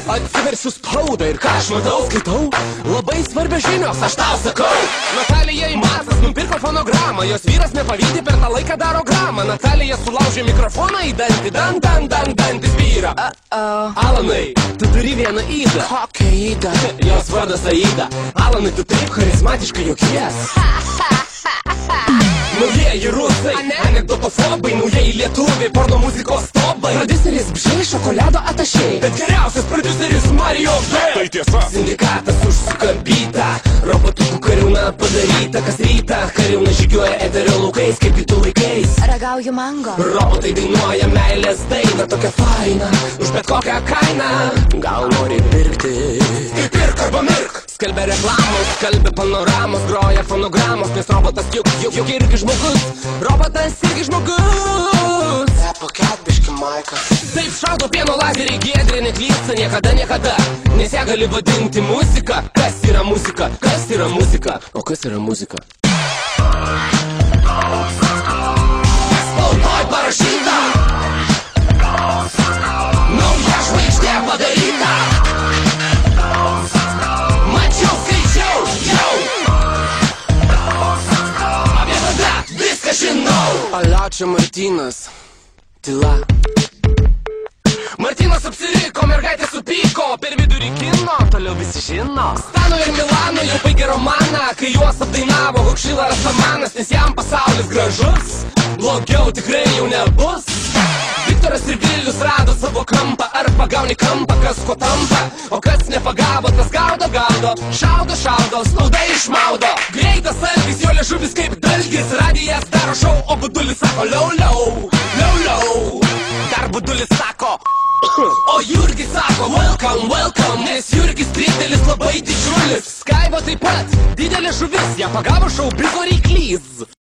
Atsiversiu spaudą ir ką aš matau, skaitau labai svarbios žinios, aš tau sakau. Natalija į Marsas nupirko fonogramą, jos vyras nepavydi, per tą laiką daro gramą. Natalija sulaužė mikrofoną į dantį, dantis vyra. Alanai, tu turi vieną įdą. Kokią įdą? Jos vardas Aida. Alanai, tu taip charizmatiškai juokies. Naujieji rusai, anekdotofobai, naujieji lietuviai, porno muzikos tobai. Prodiuseris Bžė, šokolado atašė. Bet geriausias prodiuseris Mario B. Tai tiesa. Sindikatas užsuka bytą, robotukų kariūna padaryta. Kas rytą kariūna žygiuoja eterio laukais, kaip kitų laikais. Ragauju mango. Robotai dainuoja meilės dainą, tokia faina, už bet kokią kainą. Gal nori pirkti? Tai pirk arba mirk. Skelbia reklamos, skelbia panoramos, groja fonogramos, nes robotas juk irgi žmogus. Robotas irgi žmogus. Paket biški Maikas. Taip šaudo pieno lazeriai, giedrė neklysta niekada. Nes ją gali vadinti muzika. Kas yra muzika? Kas yra muzika? O kas yra muzika? Spaudoj parašyta, nauja žvaigždė padaryta. Mačiau, skaičiau, jau apie tada viską žinau. Alio, čia Martynas. Tyla. Martynas apsiriko, mergaitė supyko, per vidurį kino, toliau visi žino. Stano ir Milano jau baigė romaną, kai juos apdainavo Hokšila Rastamanas, nes jam pasaulis gražus, blogiau tikrai jau nebus. Viktoras ir Vilius rado savo kampą, ar pagauni kampą, kas ko tampa, o kas nepagavo, tas gaudo, šaudo, snauda išmaudo. Greitas algis, jo liežuvis kaip dalgis, radijas daro šou, o budulis sako liau. Dar budulis sako, o Jurgis sako welcome, nes Jurgis didelis, labai didžiulis. Skaivo taip pat, didelė žuvis, ją pagavo šou bizo reiklys.